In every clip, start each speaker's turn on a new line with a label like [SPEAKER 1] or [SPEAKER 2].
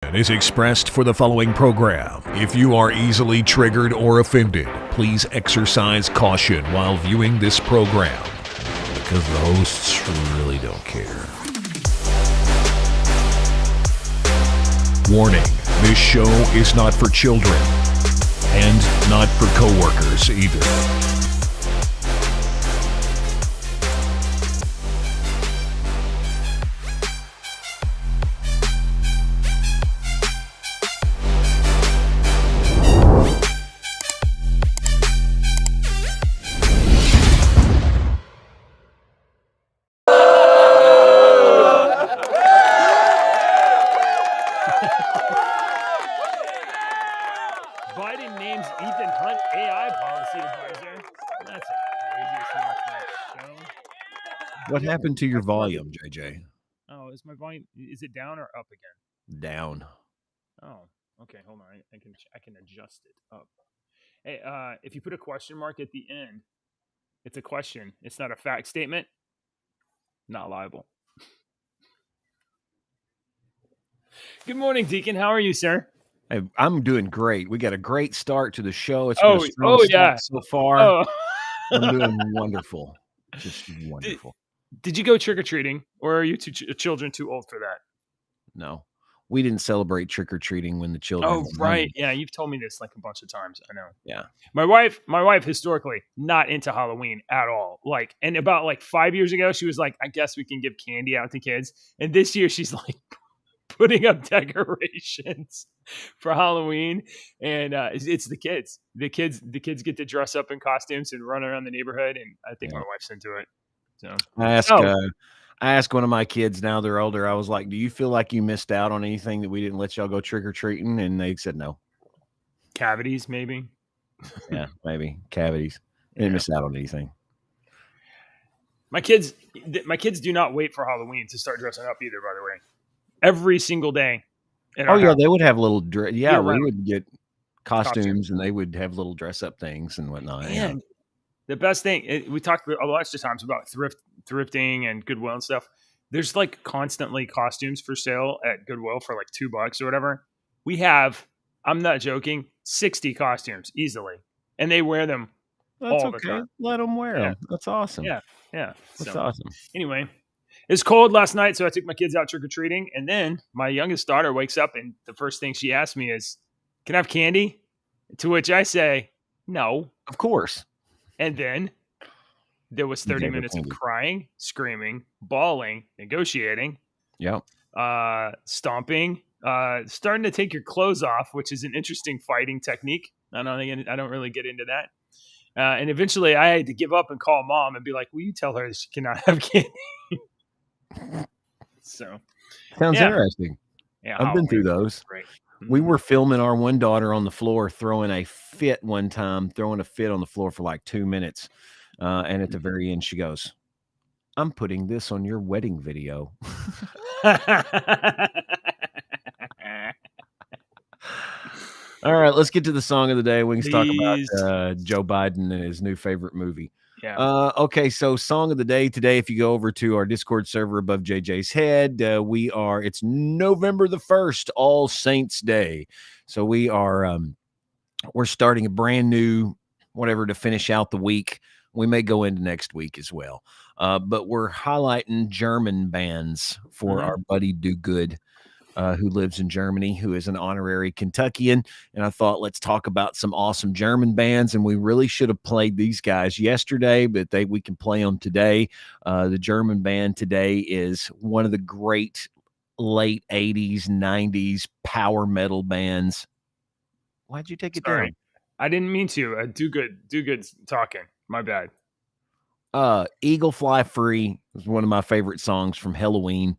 [SPEAKER 1] Is expressed for the following program. If you are easily triggered or offended, please exercise caution while viewing this program, because the hosts really don't care. Warning, this show is not for children, and not for coworkers either.
[SPEAKER 2] Biden names Ethan Hunt AI policy advisor. That's the craziest show.
[SPEAKER 3] What happened to your volume, JJ?
[SPEAKER 2] Oh, is my volume? Is it down or up again?
[SPEAKER 3] Down.
[SPEAKER 2] Oh, okay. Hold on. I can adjust it up. Hey, if you put a question mark at the end, it's a question. It's not a fact statement. Not liable. Good morning, Deacon. How are you, sir?
[SPEAKER 3] Hey, I'm doing great. We got a great start to the show. It's
[SPEAKER 2] Oh,
[SPEAKER 3] been a strong start
[SPEAKER 2] yeah.
[SPEAKER 3] so far.
[SPEAKER 2] Oh.
[SPEAKER 3] I'm doing wonderful. Just wonderful.
[SPEAKER 2] Did you go trick-or-treating, or are you children too old for that?
[SPEAKER 3] No, we didn't celebrate trick-or-treating when the children
[SPEAKER 2] Oh,
[SPEAKER 3] were
[SPEAKER 2] right.
[SPEAKER 3] young.
[SPEAKER 2] Yeah, you've told me this like a bunch of times. I know.
[SPEAKER 3] Yeah.
[SPEAKER 2] My wife historically not into Halloween at all. Like, and about like 5 years ago, she was like, I guess we can give candy out to kids. And this year she's like putting up decorations for Halloween. And it's the kids. The kids get to dress up in costumes and run around the neighborhood. And I think my wife's into it. So
[SPEAKER 3] I asked one of my kids, now they're older, I was like, do you feel like you missed out on anything that we didn't let y'all go trick-or-treating? And they said no.
[SPEAKER 2] Cavities, maybe.
[SPEAKER 3] Yeah, maybe. Cavities. They didn't miss out on anything.
[SPEAKER 2] My kids do not wait for Halloween to start dressing up either, by the way. Every single day.
[SPEAKER 3] Oh, yeah, they would have little we
[SPEAKER 2] right.
[SPEAKER 3] would get costumes, and they would have little dress-up things and whatnot.
[SPEAKER 2] And the best thing, we talked a lot of times about thrifting and Goodwill and stuff. There's like constantly costumes for sale at Goodwill for like $2 or whatever. We have, I'm not joking, 60 costumes easily, and they wear them all the time.
[SPEAKER 3] Let them wear them. That's awesome.
[SPEAKER 2] Yeah.
[SPEAKER 3] That's awesome.
[SPEAKER 2] Anyway, it's cold last night, so I took my kids out trick-or-treating, and then my youngest daughter wakes up, and the first thing she asks me is, can I have candy? To which I say, no.
[SPEAKER 3] Of course.
[SPEAKER 2] And then there was 30 minutes of crying, screaming, bawling, negotiating, stomping, starting to take your clothes off, which is an interesting fighting technique. I don't really get into that. And eventually I had to give up and call mom and be like, will you tell her she cannot have candy? So
[SPEAKER 3] sounds interesting.
[SPEAKER 2] Yeah,
[SPEAKER 3] I've been through those.
[SPEAKER 2] Great.
[SPEAKER 3] We were filming our one daughter on the floor throwing a fit on the floor for like 2 minutes. And at the very end, she goes, I'm putting this on your wedding video. All right, let's get to the song of the day. We can talk about Joe Biden and his new favorite movie.
[SPEAKER 2] Yeah.
[SPEAKER 3] Okay, so song of the day today, if you go over to our Discord server above JJ's head, it's November the 1st, All Saints Day. So we're starting a brand new whatever to finish out the week. We may go into next week as well. But we're highlighting German bands for our buddy Do Good, who lives in Germany, who is an honorary Kentuckian. And I thought, let's talk about some awesome German bands. And we really should have played these guys yesterday, but we can play them today. The German band today is one of the great late 80s, 90s power metal bands. Why'd you take it down?
[SPEAKER 2] I didn't mean to. Do Good's talking. My bad.
[SPEAKER 3] Eagle Fly Free is one of my favorite songs from Halloween.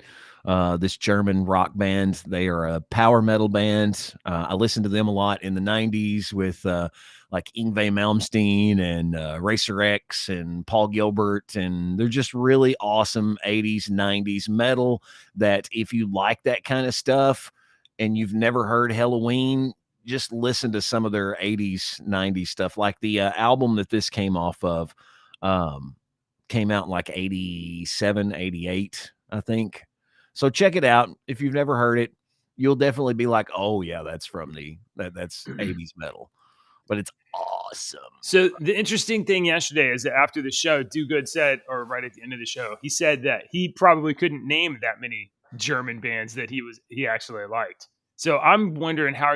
[SPEAKER 3] This German rock band. They are a power metal band. I listened to them a lot in the 90s with like Yngwie Malmsteen and Racer X and Paul Gilbert. And they're just really awesome 80s, 90s metal that if you like that kind of stuff and you've never heard Halloween, just listen to some of their 80s, 90s stuff. Like the album that this came off of came out in like 87, 88, I think. So check it out. If you've never heard it, you'll definitely be like, oh yeah, that's from that's 80s metal. But it's awesome.
[SPEAKER 2] So the interesting thing yesterday is that after the show, Do Good said, or right at the end of the show, he said that he probably couldn't name that many German bands that he actually liked. So I'm wondering how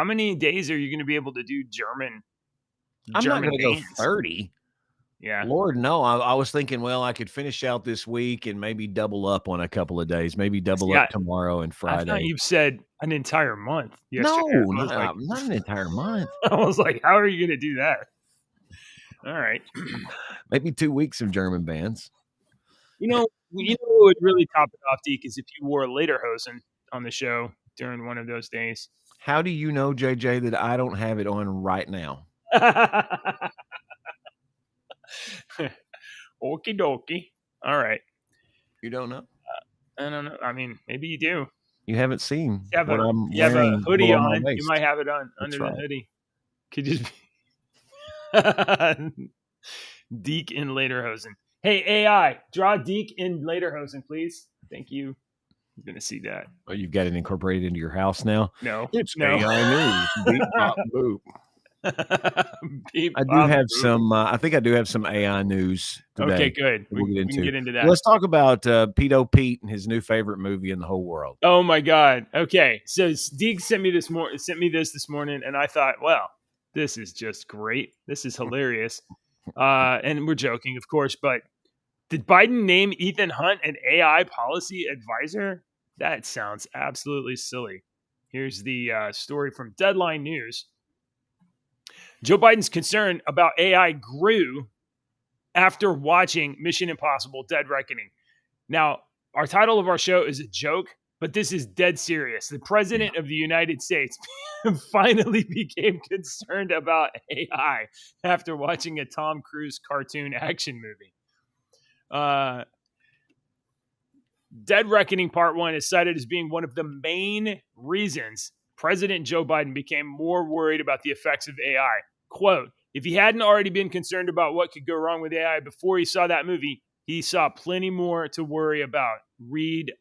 [SPEAKER 2] many days are you going to be able to do German?
[SPEAKER 3] I'm not
[SPEAKER 2] German
[SPEAKER 3] going to go
[SPEAKER 2] bands?
[SPEAKER 3] 30.
[SPEAKER 2] Yeah.
[SPEAKER 3] Lord, no. I was thinking, well, I could finish out this week and maybe double up on a couple of days, maybe double up tomorrow and
[SPEAKER 2] I
[SPEAKER 3] Friday.
[SPEAKER 2] thought you said an entire month yesterday.
[SPEAKER 3] No, not an entire month.
[SPEAKER 2] I was like, how are you going to do that? All right.
[SPEAKER 3] Maybe 2 weeks of German bands.
[SPEAKER 2] You know what would really top it off, Deke, is if you wore Lederhosen on the show during one of those days.
[SPEAKER 3] How do you know, JJ, that I don't have it on right now?
[SPEAKER 2] Okie dokie. All right.
[SPEAKER 3] You don't know?
[SPEAKER 2] I don't know. I mean, maybe you do.
[SPEAKER 3] You haven't seen
[SPEAKER 2] You have
[SPEAKER 3] I'm
[SPEAKER 2] a
[SPEAKER 3] wearing
[SPEAKER 2] hoodie
[SPEAKER 3] below my
[SPEAKER 2] on.
[SPEAKER 3] waist.
[SPEAKER 2] You might have it on under
[SPEAKER 3] right.
[SPEAKER 2] the hoodie. Could just be Deke in Lederhosen. Hey, AI, draw Deke in Lederhosen, please. Thank you. I'm going to see that.
[SPEAKER 3] Oh, you've got it incorporated into your house now?
[SPEAKER 2] No.
[SPEAKER 3] It's
[SPEAKER 2] no.
[SPEAKER 3] AI news. Beep, bop, boop.
[SPEAKER 2] Beep,
[SPEAKER 3] I do
[SPEAKER 2] bop,
[SPEAKER 3] have
[SPEAKER 2] boop.
[SPEAKER 3] some. I think I do have some AI news today.
[SPEAKER 2] Okay, good.
[SPEAKER 3] We'll
[SPEAKER 2] we can get into that.
[SPEAKER 3] Let's talk about Pedo Pete and his new favorite movie in the whole world.
[SPEAKER 2] Oh my God. Okay, so Deke sent me this morning, and I thought, well, this is just great. This is hilarious. And we're joking, of course, but did Biden name Ethan Hunt an AI policy advisor? That sounds absolutely silly. Here's the story from Deadline News. Joe Biden's concern about AI grew after watching Mission Impossible: Dead Reckoning. Now, our title of our show is a joke, but this is dead serious. The president of the United States finally became concerned about AI after watching a Tom Cruise cartoon action movie. Dead Reckoning Part 1 is cited as being one of the main reasons President Joe Biden became more worried about the effects of AI. Quote, if he hadn't already been concerned about what could go wrong with AI before he saw that movie, he saw plenty more to worry about. Reed,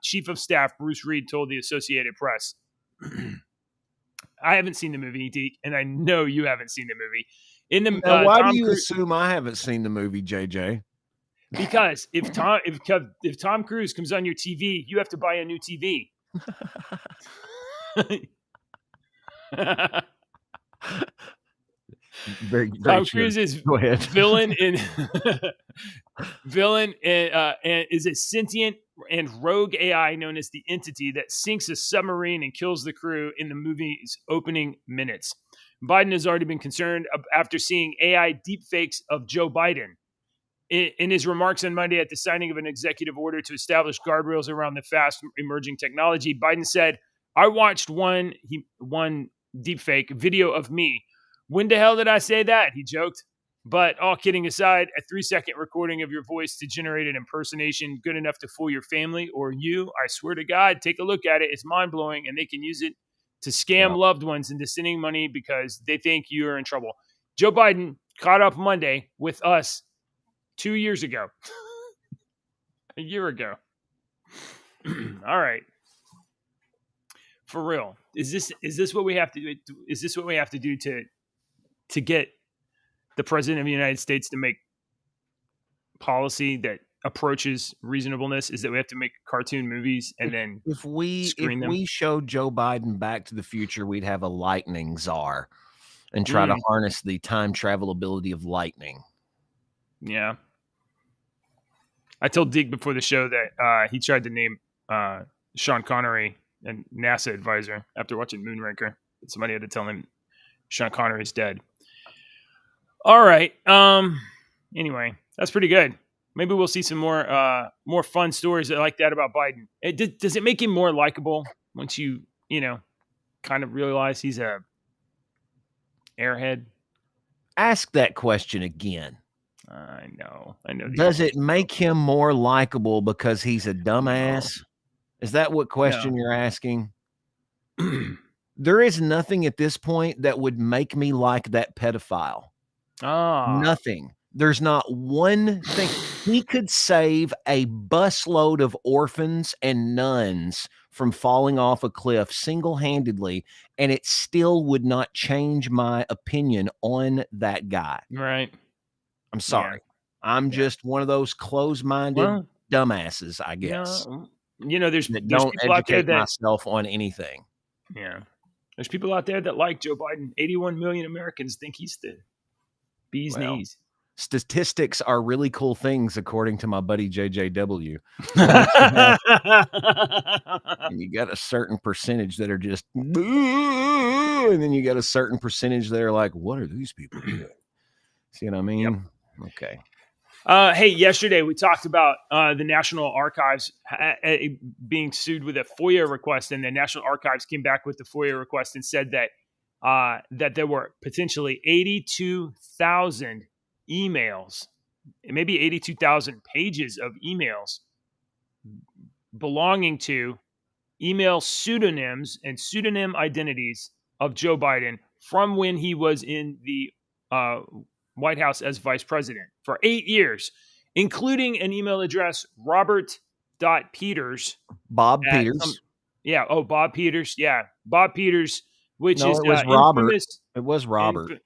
[SPEAKER 2] Chief of Staff Bruce Reed told the Associated Press. I haven't seen the movie, Deke, and I know you haven't seen the movie.
[SPEAKER 3] Why do you assume I haven't seen the movie, JJ?
[SPEAKER 2] Because if Tom Cruise comes on your TV, you have to buy a new TV.
[SPEAKER 3] Very
[SPEAKER 2] Tom Cruise is villain and is a sentient and rogue AI known as the Entity that sinks a submarine and kills the crew in the movie's opening minutes. Biden has already been concerned after seeing AI deepfakes of Joe Biden. In his remarks on Monday at the signing of an executive order to establish guardrails around the fast emerging technology, Biden said, I watched one deepfake video of me. When the hell did I say that? He joked. But all kidding aside, a 3-second recording of your voice to generate an impersonation good enough to fool your family or you, I swear to God, take a look at it. It's mind-blowing, and they can use it to scam loved ones into sending money because they think you're in trouble. Joe Biden caught up Monday with us 2 years ago. A year ago. All right. For real. Is this what we have to do? Is this what we have to do to get the president of the United States to make policy that approaches reasonableness? Is that we have to make cartoon movies and then
[SPEAKER 3] if we showed Joe Biden Back to the Future, we'd have a lightning czar and try to harness the time travel ability of lightning.
[SPEAKER 2] Yeah. I told Deke before the show that he tried to name Sean Connery a NASA advisor after watching Moonraker. Somebody had to tell him Sean Connery's dead. All right. Anyway, that's pretty good. Maybe we'll see some more fun stories like that about Biden. Does it make him more likable once you kind of realize he's a airhead?
[SPEAKER 3] Ask that question again.
[SPEAKER 2] I know.
[SPEAKER 3] Does it make him more likable because he's a dumbass? No. Is that what question you're asking? There is nothing at this point that would make me like that pedophile. Nothing. There's not one thing. He could save a busload of orphans and nuns from falling off a cliff single-handedly, and it still would not change my opinion on that guy.
[SPEAKER 2] Right.
[SPEAKER 3] I'm sorry. I'm
[SPEAKER 2] Yeah.
[SPEAKER 3] just one of those closed-minded
[SPEAKER 2] Well,
[SPEAKER 3] dumbasses, I guess,
[SPEAKER 2] no, there's
[SPEAKER 3] that
[SPEAKER 2] there's
[SPEAKER 3] don't
[SPEAKER 2] people out there
[SPEAKER 3] educate
[SPEAKER 2] that
[SPEAKER 3] myself on anything.
[SPEAKER 2] there's people out there that like Joe Biden. 81 million Americans think he's the bee's
[SPEAKER 3] Well,
[SPEAKER 2] knees.
[SPEAKER 3] Statistics are really cool things, according to my buddy JJW. And you got a certain percentage that are just, and then you got a certain percentage that are like, what are these people doing? See what I mean?
[SPEAKER 2] Yep.
[SPEAKER 3] Okay.
[SPEAKER 2] Hey, yesterday we talked about the National Archives being sued with a FOIA request, and the National Archives came back with the FOIA request and said that that there were potentially 82,000 emails, maybe 82,000 pages of emails belonging to email pseudonyms and pseudonym identities of Joe Biden from when he was in the White House as vice president for 8 years, including an email address, Robert.Peters.
[SPEAKER 3] Bob Peters.
[SPEAKER 2] Bob Peters. Yeah, Bob Peters, which
[SPEAKER 3] No,
[SPEAKER 2] is
[SPEAKER 3] it was Robert.
[SPEAKER 2] infamous.
[SPEAKER 3] It was Robert.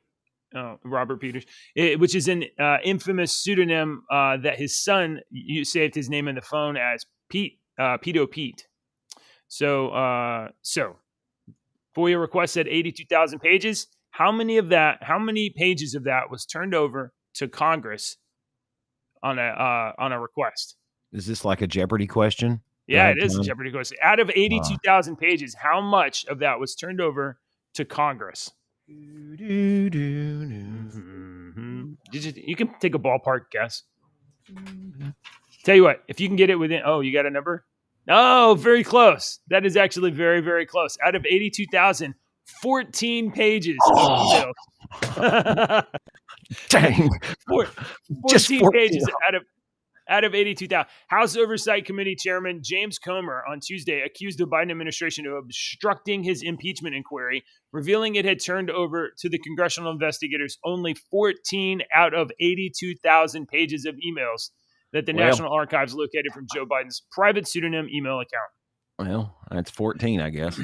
[SPEAKER 2] Robert Peters, which is an infamous pseudonym that his son saved his name in the phone as Pedo Pete. So FOIA request said 82,000 pages. How many pages of that was turned over to Congress on a request?
[SPEAKER 3] Is this like a Jeopardy question?
[SPEAKER 2] Yeah, it is a Jeopardy question. Out of 82,000 pages, how much of that was turned over to Congress? Mm-hmm. You can take a ballpark guess. Tell you what, if you can get it within, you got a number? Oh, very close. That is actually very, very close. Out of 82,000, 14 pages of emails.
[SPEAKER 3] Dang.
[SPEAKER 2] 14 pages out of 82,000. House Oversight Committee Chairman James Comer on Tuesday accused the Biden administration of obstructing his impeachment inquiry, revealing it had turned over to the congressional investigators only 14 out of 82,000 pages of emails that the National Archives located from Joe Biden's private pseudonym email account.
[SPEAKER 3] Well, that's 14, I guess.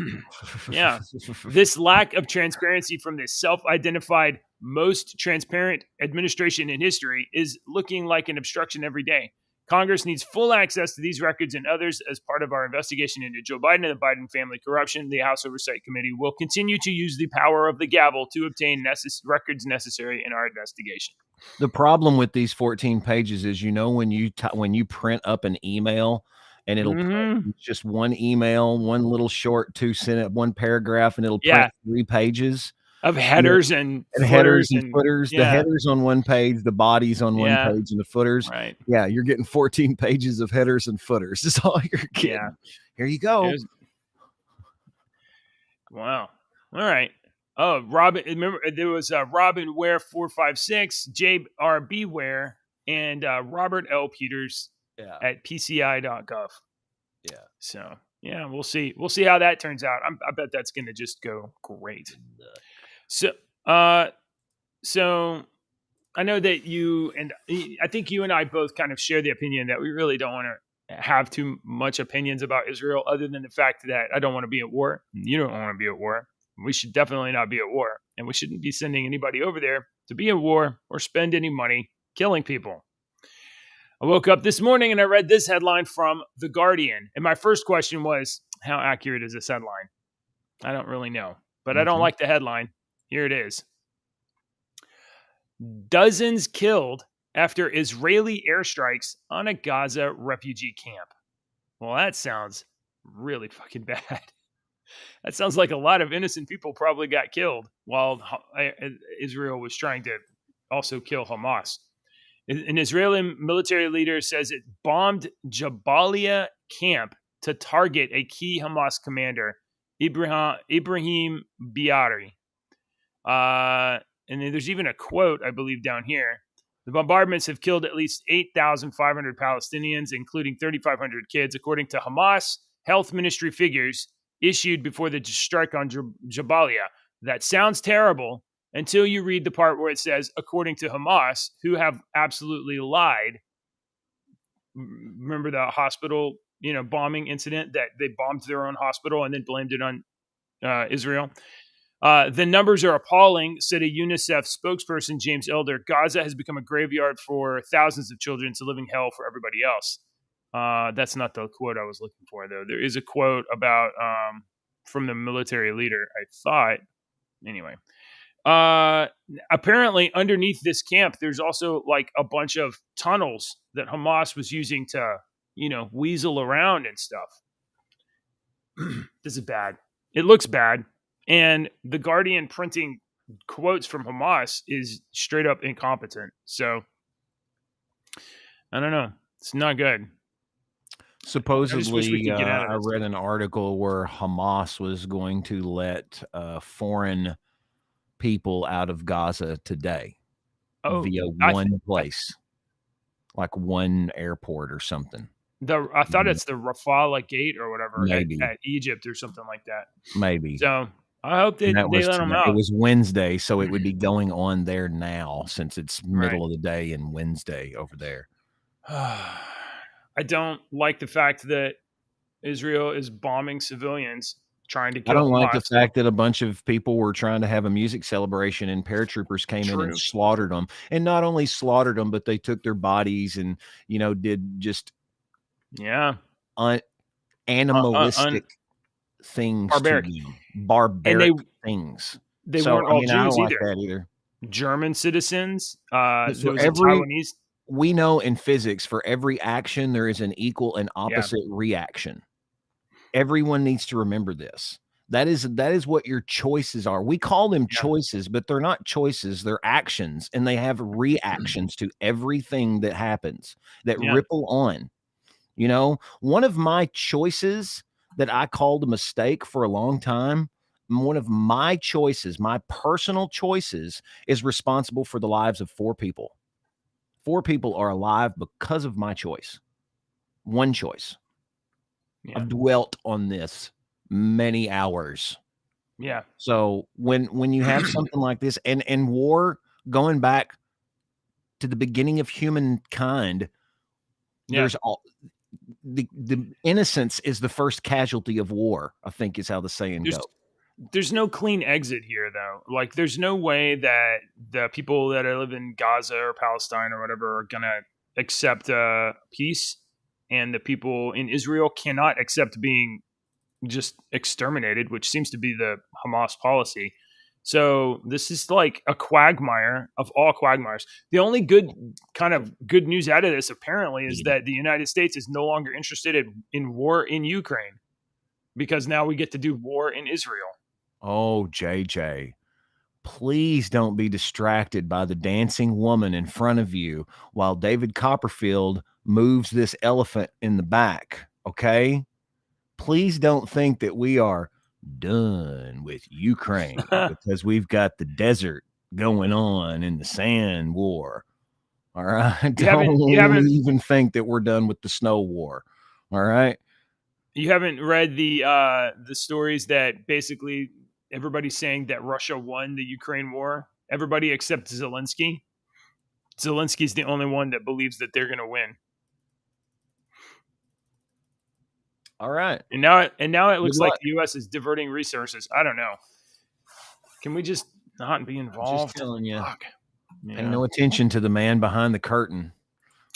[SPEAKER 2] Yeah. This lack of transparency from this self-identified most transparent administration in history is looking like an obstruction every day. Congress needs full access to these records and others as part of our investigation into Joe Biden and the Biden family corruption. The House Oversight Committee will continue to use the power of the gavel to obtain records necessary in our investigation.
[SPEAKER 3] The problem with these 14 pages is, when you print up an email, and it'll print just one email, one little short 2-sentence, one paragraph, and it'll print 3 pages
[SPEAKER 2] of headers and
[SPEAKER 3] headers and footers.
[SPEAKER 2] Yeah.
[SPEAKER 3] The headers on one page, the bodies on one page, and the footers.
[SPEAKER 2] Right.
[SPEAKER 3] Yeah, you're getting 14 pages of headers and footers. That's all you're getting. Yeah. Here you go.
[SPEAKER 2] Wow. All right. Oh, Robin. Remember, there was Robin Ware 456, J.R.B. Ware, and Robert L. Peters.
[SPEAKER 3] Yeah.
[SPEAKER 2] At PCI.gov.
[SPEAKER 3] Yeah.
[SPEAKER 2] So we'll see. We'll see how that turns out. I bet that's going to just go great. So I know that I think you and I both kind of share the opinion that we really don't want to have too much opinions about Israel, other than the fact that I don't want to be at war. You don't want to be at war. We should definitely not be at war, and we shouldn't be sending anybody over there to be at war or spend any money killing people. I woke up this morning and I read this headline from The Guardian. And my first question was, how accurate is this headline? I don't really know, but I don't like the headline. Here it is. Dozens killed after Israeli airstrikes on a Gaza refugee camp. Well, that sounds really fucking bad. That sounds like a lot of innocent people probably got killed while Israel was trying to also kill Hamas. An Israeli military leader says it bombed Jabalia camp to target a key Hamas commander, Ibrahim Biari. And then there's even a quote, I believe, down here. The bombardments have killed at least 8,500 Palestinians, including 3,500 kids, according to Hamas health ministry figures issued before the strike on Jabalia. That sounds terrible until you read the part where it says, according to Hamas, who have absolutely lied remember the hospital, bombing incident that they bombed their own hospital and then blamed it on Israel. The numbers are appalling, said a UNICEF spokesperson, James Elder. Gaza has become a graveyard for thousands of children. It's a living hell for everybody else. That's not the quote I was looking for, though. There is a quote about from the military leader, I thought. Anyway, apparently underneath this camp, there's also like a bunch of tunnels that Hamas was using to, weasel around and stuff. This is bad. It looks bad. And the Guardian printing quotes from Hamas is straight up incompetent. So I don't know. It's not good.
[SPEAKER 3] Supposedly, I read an article where Hamas was going to let foreign people out of Gaza today via one place, like one airport or something.
[SPEAKER 2] I thought it's the Rafah gate or whatever at Egypt or something like that.
[SPEAKER 3] Maybe.
[SPEAKER 2] So I hope they let them out.
[SPEAKER 3] It was Wednesday, so it would be going on there now since it's middle of the day and Wednesday over there.
[SPEAKER 2] I don't like the fact that Israel is bombing civilians trying to kill
[SPEAKER 3] I don't like
[SPEAKER 2] Hamas.
[SPEAKER 3] the fact that a bunch of people were trying to have a music celebration and paratroopers came in and slaughtered them. And not only slaughtered them, but they took their bodies and, did just animalistic things. Barbaric things.
[SPEAKER 2] They weren't all Jews
[SPEAKER 3] I don't
[SPEAKER 2] either.
[SPEAKER 3] Like that either.
[SPEAKER 2] German citizens. Taiwanese.
[SPEAKER 3] We know in physics, for every action, there is an equal and opposite reaction. Everyone needs to remember this. That is what your choices are. We call them choices, but they're not choices. They're actions, and they have reactions to everything that happens that ripple on. One of my choices that I called a mistake for a long time, one of my choices, my personal choices, is responsible for the lives of 4 people. 4 people are alive because of my choice. One choice. Yeah. I've dwelt on this many hours.
[SPEAKER 2] Yeah.
[SPEAKER 3] So when you have something like this and war, going back to the beginning of humankind, there's all the innocence is the first casualty of war, I think is how the saying goes.
[SPEAKER 2] There's no clean exit here, though. Like, there's no way that the people that live in Gaza or Palestine or whatever are going to accept peace, and the people in Israel cannot accept being just exterminated, which seems to be the Hamas policy. So this is like a quagmire of all quagmires. The only good news out of this, apparently, is that the United States is no longer interested in war in Ukraine, because now we get to do war in Israel.
[SPEAKER 3] Oh, JJ, please don't be distracted by the dancing woman in front of you while David Copperfield moves this elephant in the back, okay? Please don't think that we are done with Ukraine because we've got the desert going on in the sand war. All right? Don't even think that we're done with the snow war. All right?
[SPEAKER 2] You haven't read the stories that basically everybody's saying that Russia won the Ukraine war. Everybody except Zelensky. Zelensky's the only one that believes that they're going to win.
[SPEAKER 3] All right.
[SPEAKER 2] And now it looks like the U.S. is diverting resources. I don't know. Can we just not be involved?
[SPEAKER 3] Just telling you. Pay no attention to the man behind the curtain.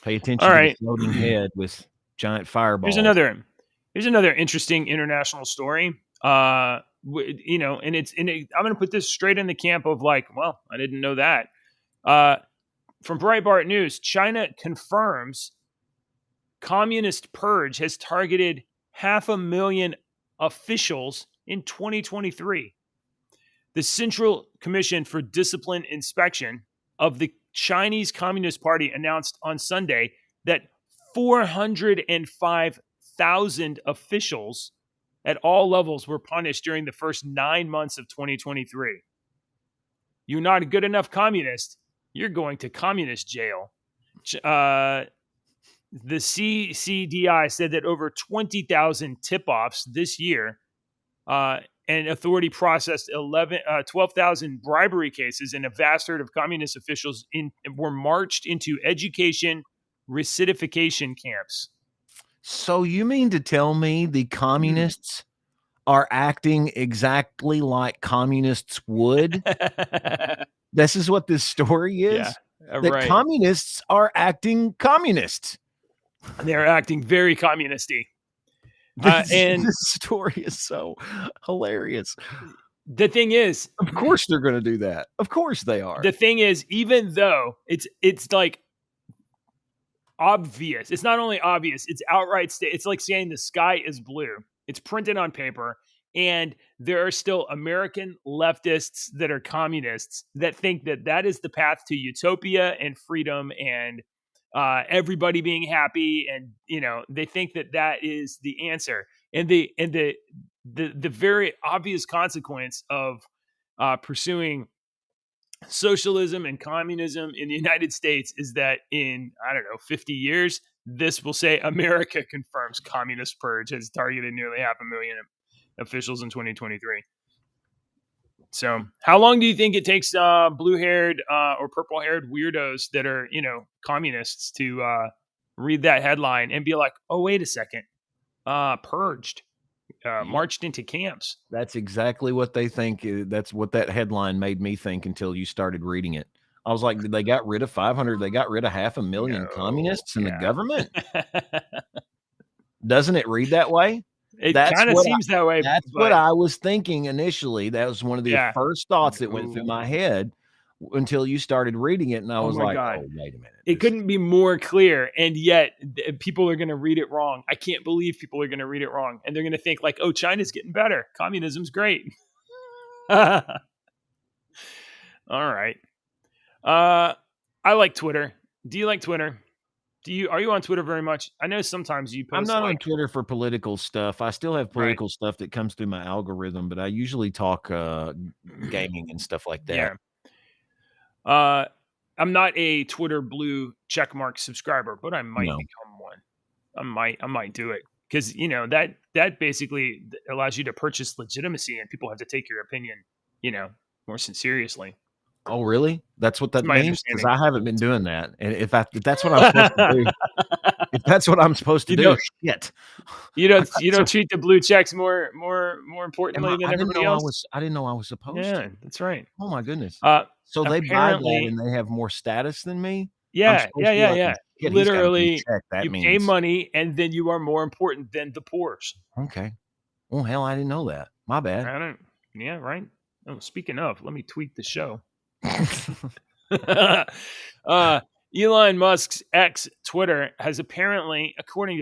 [SPEAKER 3] Pay attention to the floating head with giant fireballs.
[SPEAKER 2] Here's another interesting international story. And I'm going to put this straight in the camp of like, well, I didn't know that. From Breitbart News, China confirms communist purge has targeted 500,000 officials in 2023. The Central Commission for Discipline Inspection of the Chinese Communist Party announced on Sunday that 405,000 officials at all levels were punished during the first 9 months of 2023. You're not a good enough communist, you're going to communist jail. The CCDI said that over 20,000 tip-offs this year, and authority processed 12,000 bribery cases, and a vast herd of communist officials were marched into education, recidification camps.
[SPEAKER 3] So you mean to tell me the communists are acting exactly like communists would? This is what this story is?
[SPEAKER 2] Yeah,
[SPEAKER 3] That
[SPEAKER 2] right.
[SPEAKER 3] communists are acting communist.
[SPEAKER 2] They're acting very communisty. And
[SPEAKER 3] This story is so hilarious.
[SPEAKER 2] the thing is,
[SPEAKER 3] Of course they're going to do that. Of course they are.
[SPEAKER 2] the thing is, even though it's like obvious, it's not only obvious, it's outright it's like saying the sky is blue. It's printed on paper, and there are still American leftists that are communists that think that that is the path to utopia and freedom and everybody being happy, and they think that that is the answer. And the very obvious consequence of pursuing socialism and communism in the United States is that in, I don't know, 50 years, this will say America confirms communist purge has targeted nearly 500,000 officials in 2023. So how long do you think it takes blue-haired or purple-haired weirdos that are, communists to read that headline and be like, oh, wait a second, purged, marched into camps?
[SPEAKER 3] That's exactly what they think. That's what that headline made me think until you started reading it. I was like, they got rid of 500. They got rid of 500,000 communists in the government. Doesn't it read that way?
[SPEAKER 2] It kind of seems that way.
[SPEAKER 3] That's what I was thinking initially. That was one of the first thoughts that went through my head until you started reading it. And I was like, oh, wait a minute.
[SPEAKER 2] It couldn't be more clear. And yet people are going to read it wrong. I can't believe people are going to read it wrong. And they're going to think like, oh, China's getting better. Communism's great. All right. I like Twitter. Do you like Twitter? Are you on Twitter very much? I know sometimes you post.
[SPEAKER 3] I'm not on Twitter for political stuff. I still have political stuff that comes through my algorithm, but I usually talk gaming and stuff like that.
[SPEAKER 2] Yeah. I'm not a Twitter blue checkmark subscriber, but I might become one. I might do it because that basically allows you to purchase legitimacy, and people have to take your opinion, more seriously.
[SPEAKER 3] Oh, really? That's what that means? Because I haven't been doing that. And if that's what I'm supposed to do, if that's what I'm supposed to do, shit.
[SPEAKER 2] You don't treat the blue checks more importantly than everybody else.
[SPEAKER 3] I didn't know I was supposed to.
[SPEAKER 2] Yeah, that's right.
[SPEAKER 3] Oh my goodness. So they buy that and they have more status than me?
[SPEAKER 2] Yeah. Literally,
[SPEAKER 3] you
[SPEAKER 2] pay money and then you are more important than the poors.
[SPEAKER 3] Okay. Well, hell, I didn't know that. My bad.
[SPEAKER 2] Yeah, right. Oh, speaking of, let me tweet the show. Elon Musk's ex Twitter has apparently, according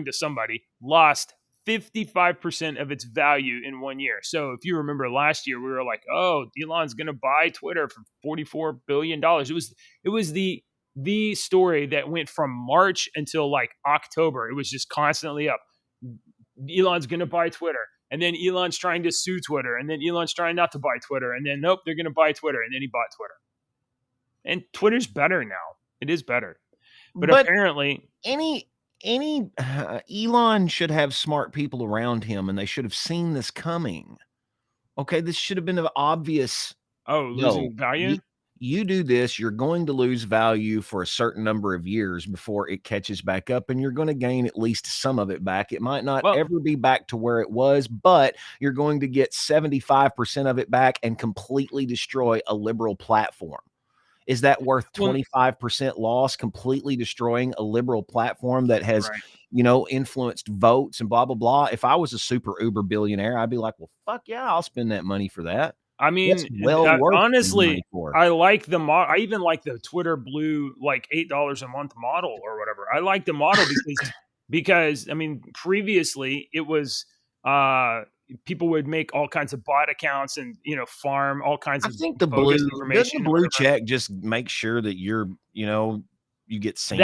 [SPEAKER 2] to somebody, lost 55% of its value in 1 year. So if you remember last year, we were like, oh, Elon's going to buy Twitter for $44 billion. It was the story that went from March until like October. It was just constantly up. Elon's going to buy Twitter. And then Elon's trying to sue Twitter. And then Elon's trying not to buy Twitter. And then, nope, they're going to buy Twitter. And then he bought Twitter. And Twitter's better now. It is better. But apparently...
[SPEAKER 3] Elon should have smart people around him, and they should have seen this coming. Okay, this should have been an obvious...
[SPEAKER 2] Oh, losing value?
[SPEAKER 3] You do this, you're going to lose value for a certain number of years before it catches back up, and you're going to gain at least some of it back. It might not ever be back to where it was, but you're going to get 75% of it back and completely destroy a liberal platform. Is that worth 25% loss, completely destroying a liberal platform that has, influenced votes and blah, blah, blah? If I was a super uber billionaire, I'd be like, well, fuck yeah, I'll spend that money for that.
[SPEAKER 2] I mean, honestly, I like the model. I even like the Twitter Blue, like $8 a month model or whatever. I like the model because I mean, previously it was people would make all kinds of bot accounts and farm all kinds of.
[SPEAKER 3] I think the blue check just make sure that you're you get seen.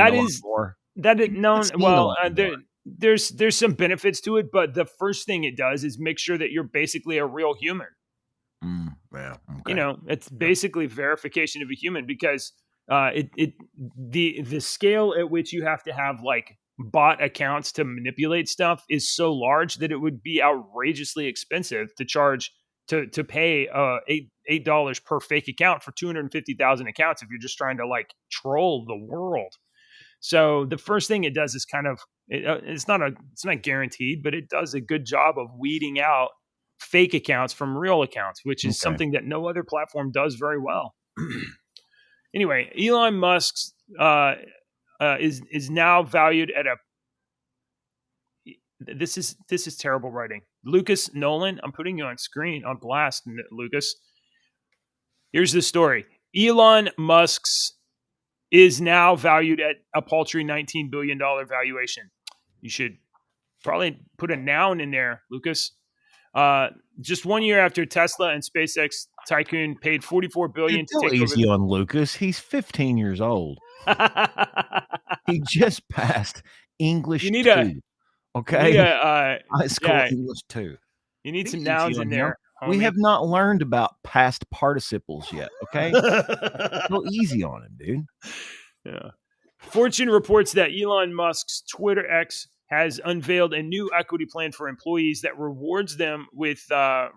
[SPEAKER 2] There's some benefits to it, but the first thing it does is make sure that you're basically a real human.
[SPEAKER 3] Yeah, okay.
[SPEAKER 2] It's basically verification of a human because the scale at which you have to have like bot accounts to manipulate stuff is so large that it would be outrageously expensive to charge to pay $8 per fake account for 250,000 accounts if you're just trying to like troll the world. So the first thing it does is it's not guaranteed, but it does a good job of weeding out fake accounts from real accounts, which is something that no other platform does very well. Anyway, Elon Musk's is now valued at this is terrible writing. Lucas Nolan, I'm putting you on blast, Lucas. Here's the story. Elon Musk's is now valued at a paltry $19 billion valuation. You should probably put a noun in there, Lucas. Just 1 year after Tesla and SpaceX tycoon paid $44 billion to take
[SPEAKER 3] easy on Lucas. He's 15 years old. He just passed English 2. Okay. High school English 2.
[SPEAKER 2] You need some nouns in there.
[SPEAKER 3] Homie. We have not learned about past participles yet. Okay. Go easy on him, dude.
[SPEAKER 2] Yeah. Fortune reports that Elon Musk's Twitter X has unveiled a new equity plan for employees that rewards them with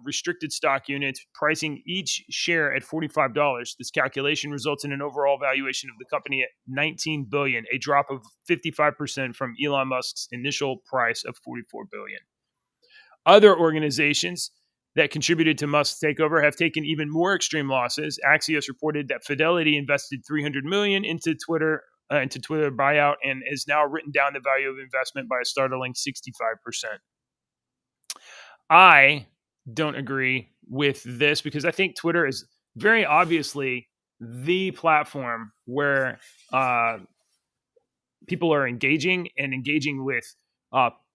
[SPEAKER 2] restricted stock units, pricing each share at $45. This calculation results in an overall valuation of the company at $19 billion, a drop of 55% from Elon Musk's initial price of $44 billion. Other organizations that contributed to Musk's takeover have taken even more extreme losses. Axios reported that Fidelity invested $300 million into Twitter buyout and has now written down the value of investment by a startling 65%. I don't agree with this because I think Twitter is very obviously the platform where people are engaging with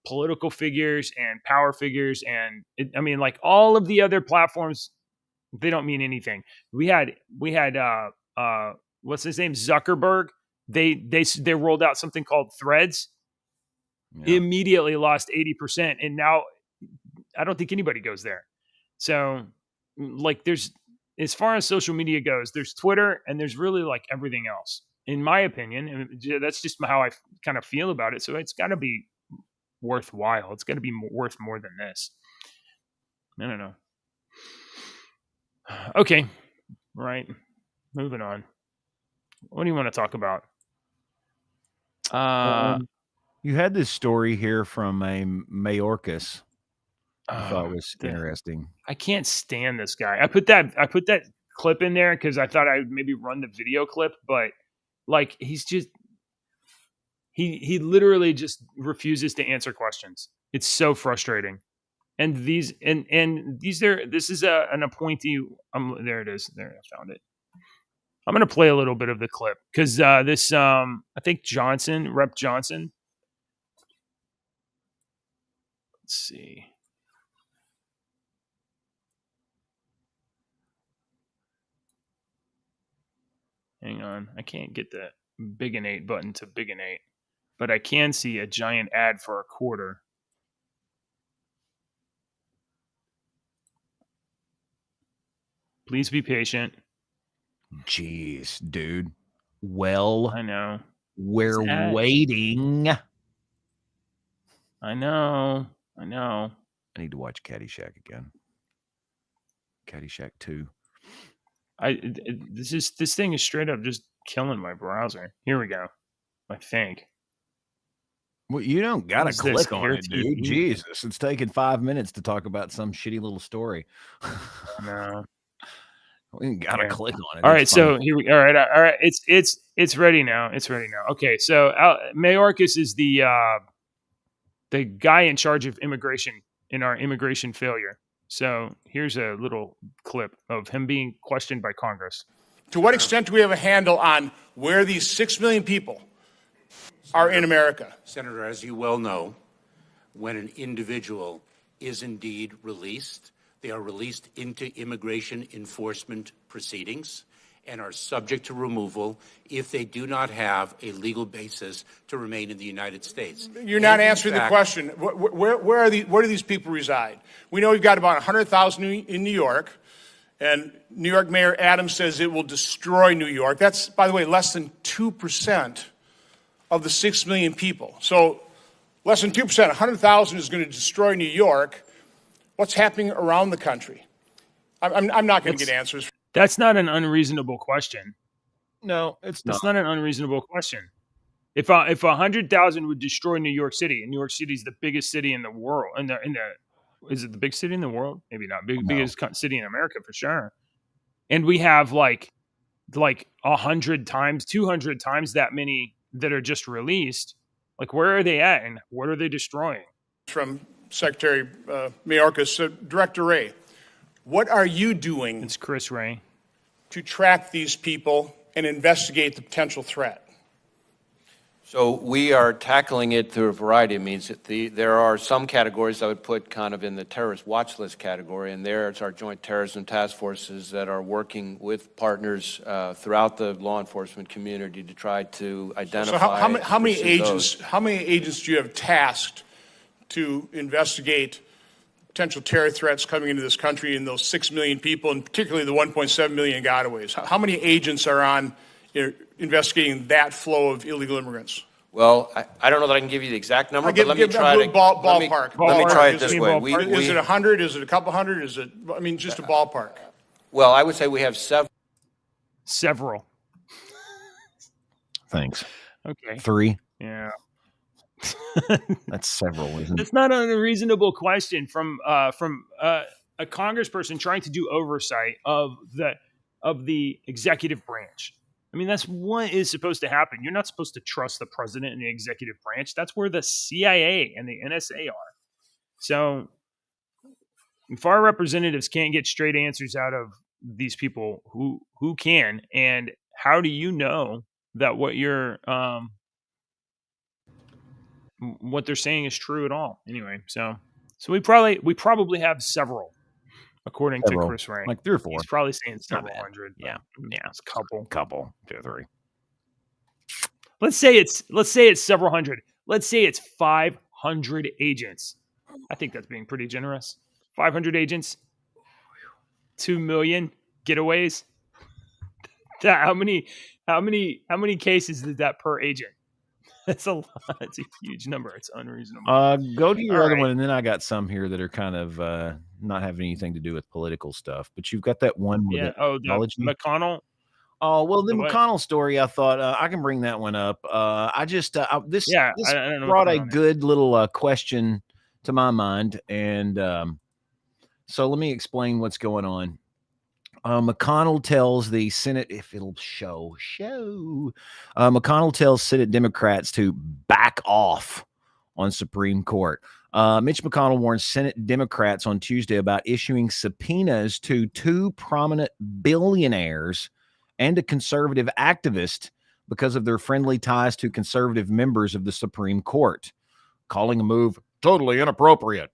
[SPEAKER 2] political figures and power figures. And all of the other platforms, they don't mean anything. We had what's his name? Zuckerberg. They rolled out something called Threads. Yeah. Immediately lost 80%, and now I don't think anybody goes there. So, there's, as far as social media goes, there's Twitter, and there's really everything else, in my opinion. And that's just how I kind of feel about it. So it's got to be worthwhile. It's got to be worth more than this. I don't know. Okay, right. Moving on. What do you want to talk about?
[SPEAKER 3] You had this story here from a Mayorkas. I thought it was interesting.
[SPEAKER 2] I can't stand this guy. I put that clip in there because I thought I would maybe run the video clip, but he's just he literally just refuses to answer questions. It's so frustrating. And this is an appointee. There it is. There, I found it. I'm going to play a little bit of the clip because this, I think Rep. Johnson. Let's see. Hang on. I can't get the Bigonate button to Bigonate, but I can see a giant ad for a quarter. Please be patient.
[SPEAKER 3] Jeez, dude. Well,
[SPEAKER 2] I know.
[SPEAKER 3] We're waiting.
[SPEAKER 2] I know.
[SPEAKER 3] I need to watch Caddyshack again. Caddyshack 2.
[SPEAKER 2] This thing is straight up just killing my browser. Here we go. I think.
[SPEAKER 3] Well, you don't gotta click on it, dude. Jesus, it's taking 5 minutes to talk about some shitty little story.
[SPEAKER 2] No.
[SPEAKER 3] We ain't gotta click on it.
[SPEAKER 2] All right, so here we. All right. It's ready now. Okay, so Mayorkas is the guy in charge of immigration in our immigration failure. So here's a little clip of him being questioned by Congress.
[SPEAKER 4] To what extent do we have a handle on where these 6 million people are in America?
[SPEAKER 5] Senator, as you well know, when an individual is indeed released, they are released into immigration enforcement proceedings and are subject to removal if they do not have a legal basis to remain in the United States.
[SPEAKER 4] You're not answering the question. Where do these people reside? We know we've got about 100,000 in New York, and New York Mayor Adams says it will destroy New York. That's, by the way, less than 2% of the 6 million people. So less than 2%, 100,000 is going to destroy New York. What's happening around the country? I'm not going to get answers.
[SPEAKER 2] That's not an unreasonable question.
[SPEAKER 3] No, it's not.
[SPEAKER 2] That's not an unreasonable question. If 100,000 would destroy New York City, and New York City is the biggest city in the world, is it the big city in the world? Maybe not. Biggest city in America for sure. And we have like 100 times, 200 times that many that are just released. Like, where are they at, and what are they destroying?
[SPEAKER 4] From Secretary Mayorkas. Director Wray, what are you doing
[SPEAKER 2] It's Chris Wray.
[SPEAKER 4] to track these people and investigate the potential threat?
[SPEAKER 6] So we are tackling it through a variety of means. There are some categories I would put kind of in the terrorist watch list category, and there it's our joint terrorism task forces that are working with partners throughout the law enforcement community to try to identify.
[SPEAKER 4] So how many
[SPEAKER 6] those.
[SPEAKER 4] agents do you have tasked to investigate potential terror threats coming into this country and those 6 million people, and particularly the 1.7 million gotaways? How many agents are on investigating that flow of illegal immigrants?
[SPEAKER 6] Well, I don't know that I can give you the exact number, but let me try to
[SPEAKER 4] ballpark.
[SPEAKER 6] Let me try it
[SPEAKER 4] Is
[SPEAKER 6] this
[SPEAKER 4] it-
[SPEAKER 6] way.
[SPEAKER 4] Is it 100? Is it a couple hundred? Is it? I mean, just a ballpark.
[SPEAKER 6] Well, I would say we have
[SPEAKER 2] Several.
[SPEAKER 3] Thanks.
[SPEAKER 2] Okay.
[SPEAKER 3] 3.
[SPEAKER 2] Yeah.
[SPEAKER 3] That's several, isn't it?
[SPEAKER 2] It's not an unreasonable question from a congressperson trying to do oversight of the executive branch. I mean, that's what is supposed to happen. You're not supposed to trust the president and the executive branch. That's where the CIA and the NSA are. So if our representatives can't get straight answers out of these people, who can? And how do you know that what they're saying is true at all? Anyway, so we probably have several, according to Chris Wray.
[SPEAKER 3] Like 3 or 4.
[SPEAKER 2] He's probably saying
[SPEAKER 3] Not
[SPEAKER 2] several
[SPEAKER 3] bad.
[SPEAKER 2] hundred.
[SPEAKER 3] Yeah.
[SPEAKER 2] It's a couple.
[SPEAKER 3] 2 or 3.
[SPEAKER 2] Let's say it's several hundred. Let's say it's 500 agents. I think that's being pretty generous. 500 agents, 2 million getaways. How many cases is that per agent? That's a lot. It's a huge number. It's unreasonable.
[SPEAKER 3] Go to your
[SPEAKER 2] All
[SPEAKER 3] other
[SPEAKER 2] right.
[SPEAKER 3] one, and then I got some here that are kind of not having anything to do with political stuff. But you've got that one with
[SPEAKER 2] Yeah.
[SPEAKER 3] the
[SPEAKER 2] Oh, the
[SPEAKER 3] apology.
[SPEAKER 2] McConnell.
[SPEAKER 3] Oh, well, the
[SPEAKER 2] The what?
[SPEAKER 3] McConnell story, I thought I can bring that one up. This
[SPEAKER 2] Yeah,
[SPEAKER 3] this
[SPEAKER 2] I don't know
[SPEAKER 3] brought
[SPEAKER 2] what's
[SPEAKER 3] a
[SPEAKER 2] going on
[SPEAKER 3] good little question to my mind, and so let me explain what's going on. McConnell tells the Senate, if it'll show, McConnell tells Senate Democrats to back off on Supreme Court. Mitch McConnell warned Senate Democrats on Tuesday about issuing subpoenas to 2 prominent billionaires and a conservative activist because of their friendly ties to conservative members of the Supreme Court, calling a move totally inappropriate.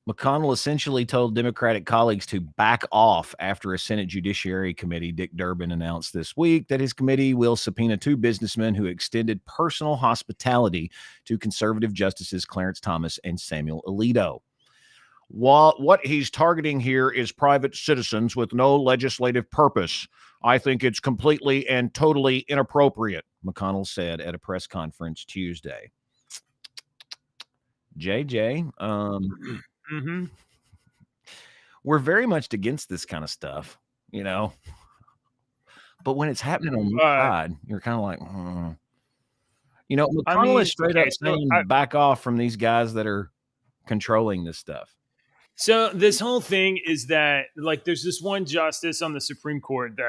[SPEAKER 3] McConnell essentially told Democratic colleagues to back off after a Senate Judiciary Committee, Dick Durbin, announced this week that his committee will subpoena 2 businessmen who extended personal hospitality to conservative justices Clarence Thomas and Samuel Alito. What he's targeting here is private citizens with no legislative purpose. I think it's completely and totally inappropriate, McConnell said at a press conference Tuesday. JJ,
[SPEAKER 2] Mm-hmm.
[SPEAKER 3] we're very much against this kind of stuff, you know. But when it's happening on your side, you're kind of like, you know, McConnell is straight up saying back off from these guys that are controlling this stuff.
[SPEAKER 2] So this whole thing is that, like, there's this one justice on the Supreme Court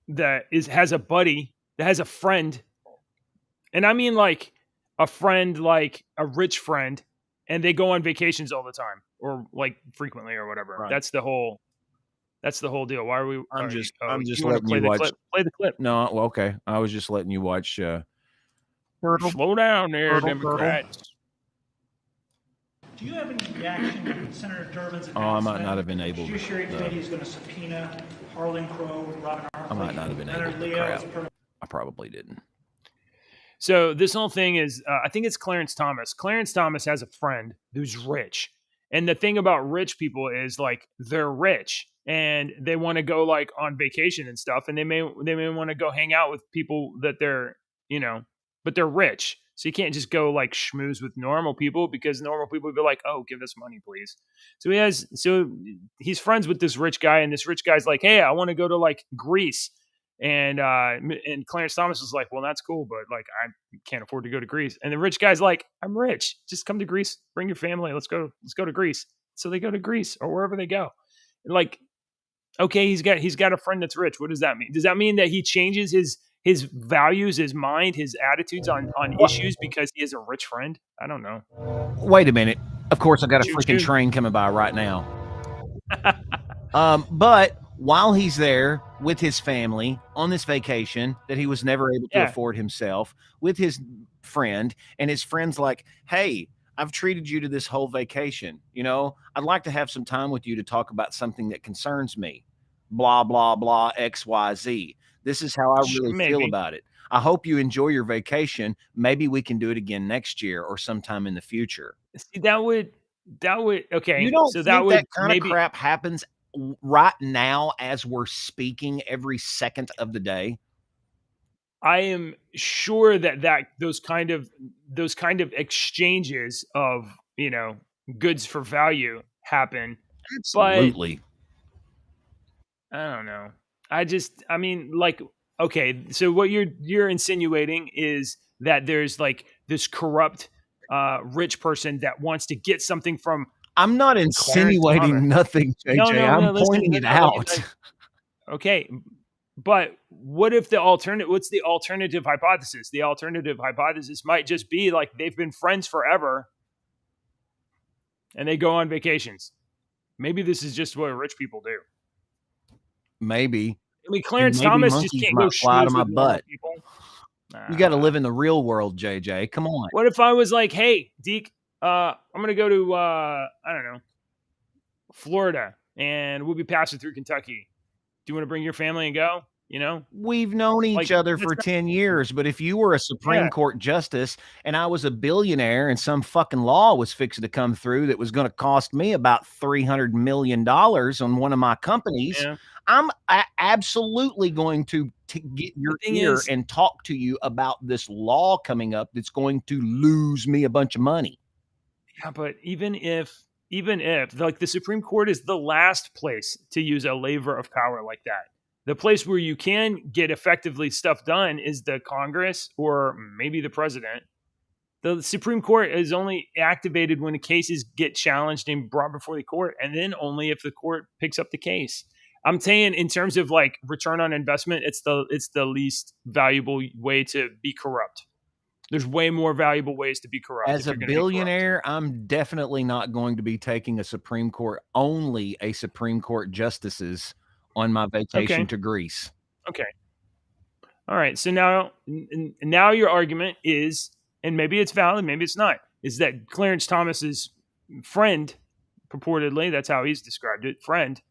[SPEAKER 2] that has a buddy, that has a friend, and I mean like a friend, like a rich friend, and they go on vacations all the time, or like frequently, or whatever.
[SPEAKER 3] Right.
[SPEAKER 2] That's the whole deal. Why are we?
[SPEAKER 3] I'm just
[SPEAKER 2] you wanna
[SPEAKER 3] letting you watch.
[SPEAKER 2] Play the clip.
[SPEAKER 3] No, well, okay. I was just letting you watch.
[SPEAKER 2] Slow down there, Democrats.
[SPEAKER 7] Do you have any reaction to Senator Durbin's announcement?
[SPEAKER 3] I might not have been able to.
[SPEAKER 7] The Judiciary Committee is going to subpoena Harlan Crow, Robin Hartley,
[SPEAKER 3] I might not have been able
[SPEAKER 7] Leonard
[SPEAKER 3] to.
[SPEAKER 7] Leo
[SPEAKER 3] Crap.
[SPEAKER 7] as part of
[SPEAKER 3] I probably didn't.
[SPEAKER 2] So this whole thing is, I think it's Clarence Thomas. Clarence Thomas has a friend who's rich. And the thing about rich people is, like, they're rich and they want to go like on vacation and stuff. And they may want to go hang out with people that they're, but they're rich. So you can't just go like schmooze with normal people, because normal people would be like, oh, give us money, please. So he's friends with this rich guy, and this rich guy's like, hey, I want to go to like Greece. And Clarence Thomas was like, well, that's cool, but like I can't afford to go to Greece. And the rich guy's like, I'm rich. Just come to Greece. Bring your family. Let's go to Greece. So they go to Greece or wherever they go. Like, okay, he's got a friend that's rich. What does that mean? Does that mean that he changes his values, his mind, his attitudes on issues because he has a rich friend? I don't know.
[SPEAKER 3] Wait a minute. Of course, I got a
[SPEAKER 2] Choo
[SPEAKER 3] freaking
[SPEAKER 2] choo.
[SPEAKER 3] train coming by right now. But while he's there with his family on this vacation that he was never able to
[SPEAKER 2] Yeah.
[SPEAKER 3] afford himself with his friend, and his friend's like, hey, I've treated you to this whole vacation. You know, I'd like to have some time with you to talk about something that concerns me. Blah, blah, blah, XYZ. This is how I really feel
[SPEAKER 2] Maybe.
[SPEAKER 3] about it. I hope you enjoy your vacation. Maybe we can do it again next year or sometime in the future.
[SPEAKER 2] See, that would okay.
[SPEAKER 3] You don't
[SPEAKER 2] so
[SPEAKER 3] think
[SPEAKER 2] that would
[SPEAKER 3] that kind of
[SPEAKER 2] maybe
[SPEAKER 3] crap happens right now as we're speaking every second of the day?
[SPEAKER 2] I am sure that those kind of exchanges of, goods for value happen.
[SPEAKER 3] Absolutely.
[SPEAKER 2] I don't know. I mean, like, okay, so what you're insinuating is that there's like this corrupt rich person that wants to get something from
[SPEAKER 3] I'm not
[SPEAKER 2] Thomas.
[SPEAKER 3] insinuating nothing, JJ.
[SPEAKER 2] No,
[SPEAKER 3] I'm
[SPEAKER 2] listen,
[SPEAKER 3] pointing it
[SPEAKER 2] no, let me
[SPEAKER 3] out.
[SPEAKER 2] tell you. Okay, but what if what's the alternative hypothesis? The alternative hypothesis might just be like they've been friends forever and they go on vacations. Maybe this is just what rich people do.
[SPEAKER 3] Maybe.
[SPEAKER 2] I mean, Clarence
[SPEAKER 3] Maybe
[SPEAKER 2] Thomas just
[SPEAKER 3] monkeys
[SPEAKER 2] can't
[SPEAKER 3] might
[SPEAKER 2] go
[SPEAKER 3] fly to
[SPEAKER 2] schmooze
[SPEAKER 3] my
[SPEAKER 2] with normal
[SPEAKER 3] butt.
[SPEAKER 2] people.
[SPEAKER 3] You got to live in the real world, JJ. Come on.
[SPEAKER 2] What if I was like, hey, Deke, I'm going to go to, I don't know, Florida, and we'll be passing through Kentucky. Do you want to bring your family and go? You know?
[SPEAKER 3] We've known each
[SPEAKER 2] Like,
[SPEAKER 3] other
[SPEAKER 2] that's
[SPEAKER 3] for
[SPEAKER 2] not-
[SPEAKER 3] 10 years, but if you were a Supreme
[SPEAKER 2] Yeah.
[SPEAKER 3] Court justice and I was a billionaire and some fucking law was fixing to come through that was going to cost me about $300 million on one of my companies,
[SPEAKER 2] Yeah.
[SPEAKER 3] I'm absolutely going to get your
[SPEAKER 2] thing
[SPEAKER 3] ear
[SPEAKER 2] is-
[SPEAKER 3] and talk to you about this law coming up that's going to lose me a bunch of money.
[SPEAKER 2] Yeah, but even if like the Supreme Court is the last place to use a lever of power like that. The place where you can get effectively stuff done is the Congress or maybe the president. The Supreme Court is only activated when the cases get challenged and brought before the court, and then only if the court picks up the case. I'm saying in terms of like return on investment, it's the least valuable way to be corrupt. There's way more valuable ways to be corrupt.
[SPEAKER 3] As a billionaire, I'm definitely not going to be taking a Supreme Court justices on my vacation to Greece.
[SPEAKER 2] Okay. All right. So now your argument is, and maybe it's valid, maybe it's not, is that Clarence Thomas's friend, purportedly, that's how he's described it, friend,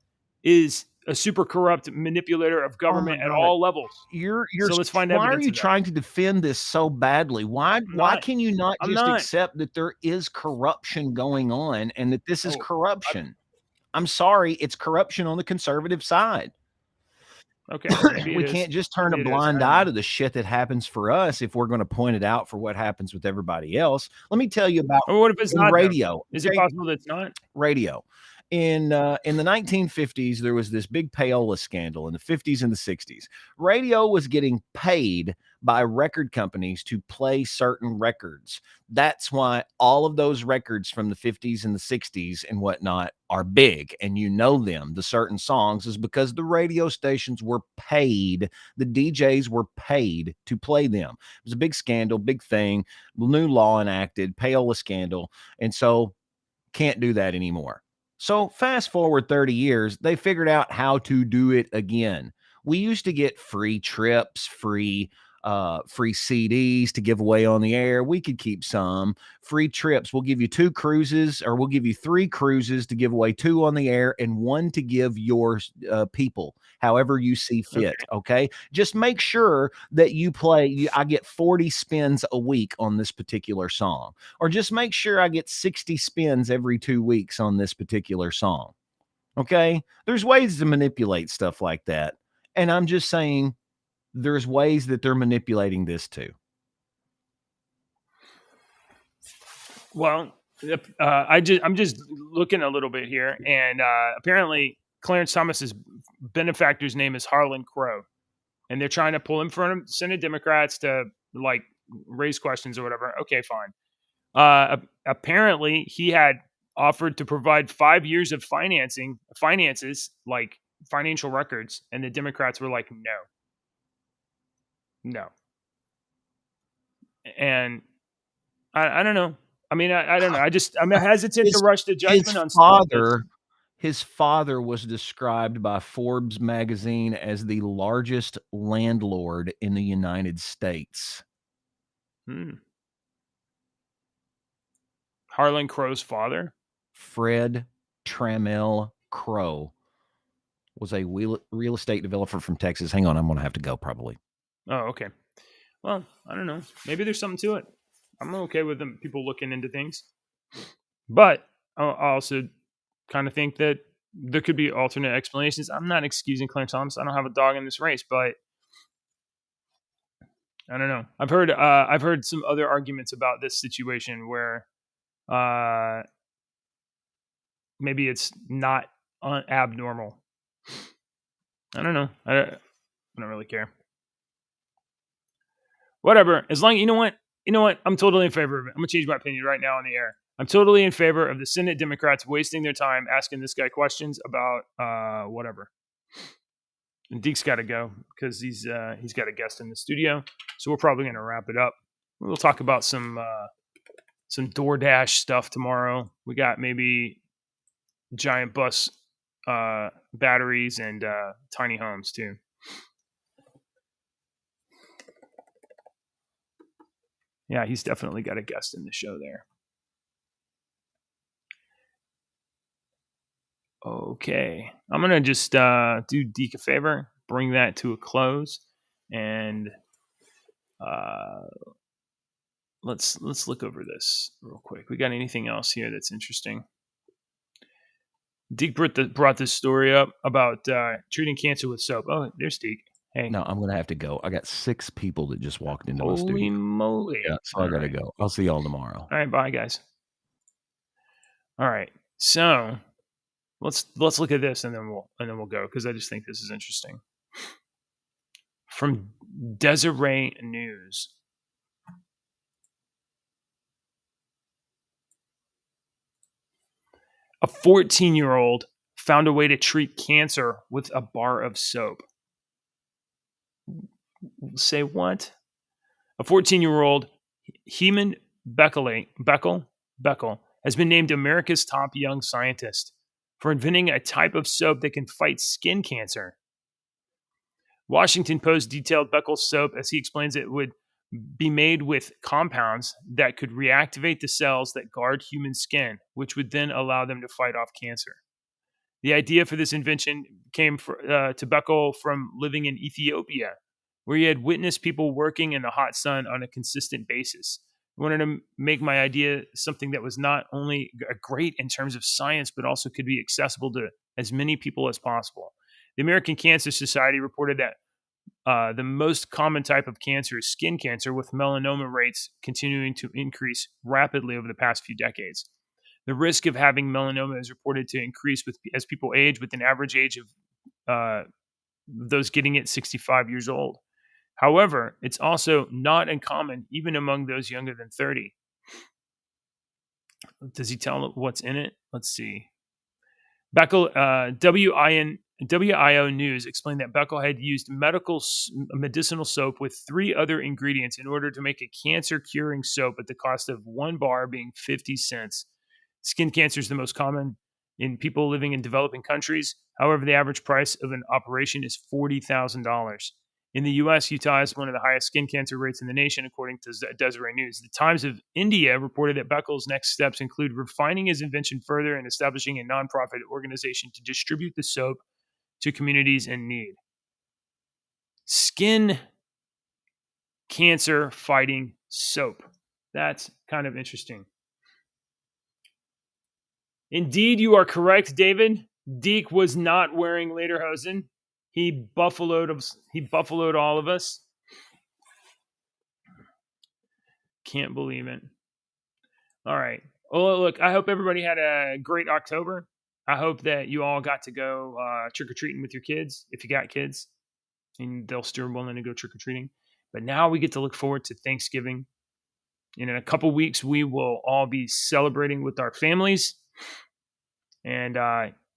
[SPEAKER 2] is a super corrupt manipulator of government at all levels.
[SPEAKER 3] You're
[SPEAKER 2] so let's find
[SPEAKER 3] why
[SPEAKER 2] evidence
[SPEAKER 3] are you
[SPEAKER 2] of that.
[SPEAKER 3] trying to defend this so badly? Why can you not
[SPEAKER 2] I'm
[SPEAKER 3] just
[SPEAKER 2] not.
[SPEAKER 3] accept that there is corruption going on and that this is
[SPEAKER 2] Oh,
[SPEAKER 3] corruption? I'm sorry, it's corruption on the conservative side.
[SPEAKER 2] Okay.
[SPEAKER 3] We can't just turn a blind eye to the shit that happens for us if we're going to point it out for what happens with everybody else. Let me tell you about
[SPEAKER 2] Or what if it's not
[SPEAKER 3] radio.
[SPEAKER 2] Is it possible that it's not?
[SPEAKER 3] Radio. In the 1950s, there was this big payola scandal in the 50s and the 60s. Radio was getting paid by record companies to play certain records. That's why all of those records from the 50s and the 60s and whatnot are big, and you know them. The certain songs is because the radio stations were paid. The DJs were paid to play them. It was a big scandal, big thing. New law enacted, payola scandal, and so can't do that anymore. So fast forward 30 years, they figured out how to do it again. We used to get free trips, free CDs to give away on the air. We could keep some free trips. We'll give you 2 cruises, or we'll give you 3 cruises to give away 2 on the air and 1 to give your people, however you see fit. Okay. Just make sure that you play. I get 40 spins a week on this particular song, or just make sure I get 60 spins every 2 weeks on this particular song. Okay. There's ways to manipulate stuff like that. And I'm just saying, there's ways that they're manipulating this too.
[SPEAKER 2] Well, I'm just looking a little bit here, and apparently Clarence Thomas's benefactor's name is Harlan Crow. and they're trying to pull him in front of Senate Democrats to like raise questions or whatever. Okay, fine. Apparently, he had offered to provide 5 years of finances, like financial records, and the Democrats were like, no. And I don't know. I mean, I don't know. I'm hesitant to rush to judgment on stuff.
[SPEAKER 3] His father was described by Forbes magazine as the largest landlord in the United States.
[SPEAKER 2] Harlan Crow's father?
[SPEAKER 3] Fred Trammell Crow was a real estate developer from Texas. Hang on, I'm going to have to go probably.
[SPEAKER 2] Oh, okay. Well, I don't know. Maybe there's something to it. I'm okay with them people looking into things. But I also kind of think that there could be alternate explanations. I'm not excusing Clarence Thomas. I don't have a dog in this race, but I don't know. I've heard some other arguments about this situation where maybe it's not abnormal. I don't know. I don't really care. Whatever. As long, you know what? I'm totally in favor of it. I'm gonna change my opinion right now on the air. I'm totally in favor of the Senate Democrats wasting their time asking this guy questions about whatever. And Deke's got to go because he's got a guest in the studio, so we're probably gonna wrap it up. We'll talk about some DoorDash stuff tomorrow. We got maybe giant bus batteries and tiny homes too. Yeah, he's definitely got a guest in the show there. Okay. I'm going to just do Deke a favor, bring that to a close, and let's look over this real quick. We got anything else here that's interesting? Deke brought this story up about treating cancer with soap. Oh, there's Deke. Hey.
[SPEAKER 3] No, I'm going to have to go. I got 6 people that just walked into my
[SPEAKER 2] Holy
[SPEAKER 3] studio.
[SPEAKER 2] moly.
[SPEAKER 3] Yeah, so I got to go. I'll see y'all tomorrow.
[SPEAKER 2] All right, bye, guys. All right, so let's look at this and then we'll go because I just think this is interesting. From Deseret News. A 14-year-old found a way to treat cancer with a bar of soap. Say what? A 14-year-old, Heman Beckel, has been named America's top young scientist for inventing a type of soap that can fight skin cancer. Washington Post detailed Beckel's soap as he explains it would be made with compounds that could reactivate the cells that guard human skin, which would then allow them to fight off cancer. The idea for this invention came to Beckel from living in Ethiopia, where he had witnessed people working in the hot sun on a consistent basis. I wanted to make my idea something that was not only great in terms of science, but also could be accessible to as many people as possible. The American Cancer Society reported that the most common type of cancer is skin cancer, with melanoma rates continuing to increase rapidly over the past few decades. The risk of having melanoma is reported to increase as people age, with an average age of those getting it 65 years old. However, it's also not uncommon even among those younger than 30. Does he tell what's in it? Let's see. Beckel, WIO News explained that Beckel had used medicinal soap with 3 other ingredients in order to make a cancer-curing soap at the cost of 1 bar being 50 cents. Skin cancer is the most common in people living in developing countries. However, the average price of an operation is $40,000. In the U.S., Utah has one of the highest skin cancer rates in the nation, according to Deseret News. The Times of India reported that Beckel's next steps include refining his invention further and establishing a nonprofit organization to distribute the soap to communities in need. Skin cancer fighting soap. That's kind of interesting. Indeed, you are correct, David. Deke was not wearing lederhosen. He buffaloed all of us. Can't believe it. All right. Well, look, I hope everybody had a great October. I hope that you all got to go trick-or-treating with your kids, if you got kids. and they'll still willing to go trick or treating. But now we get to look forward to Thanksgiving. And in a couple weeks, we will all be celebrating with our families and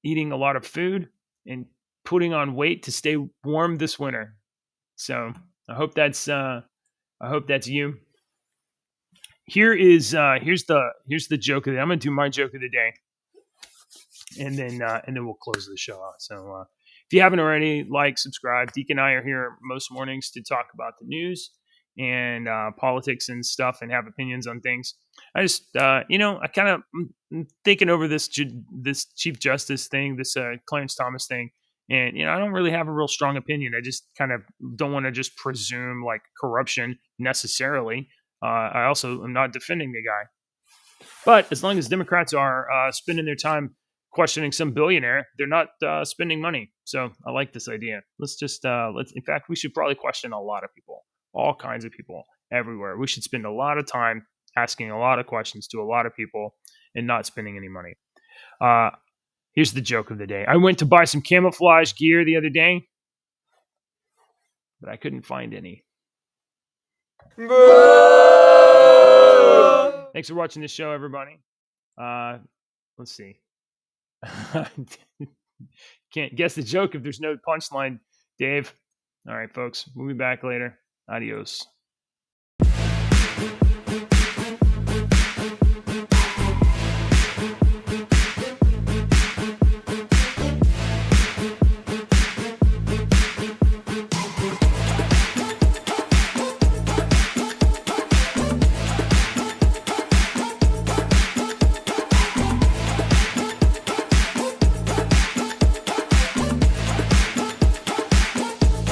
[SPEAKER 2] eating a lot of food and putting on weight to stay warm this winter. So I hope that's you. Here's the joke of the day. I'm gonna do my joke of the day, and then we'll close the show out. So if you haven't already, like, subscribe. Deke and I are here most mornings to talk about the news and politics and stuff, and have opinions on things. I just I kind of thinking over this Chief Justice thing, this Clarence Thomas thing. And, I don't really have a real strong opinion. I just kind of don't want to just presume like corruption necessarily. I also am not defending the guy. But as long as Democrats are spending their time questioning some billionaire, they're not spending money. So I like this idea. In fact, we should probably question a lot of people, all kinds of people everywhere. We should spend a lot of time asking a lot of questions to a lot of people and not spending any money. Here's the joke of the day. I went to buy some camouflage gear the other day, but I couldn't find any. Thanks for watching this show, everybody. Let's see. Can't guess the joke if there's no punchline, Dave. All right, folks. We'll be back later. Adios.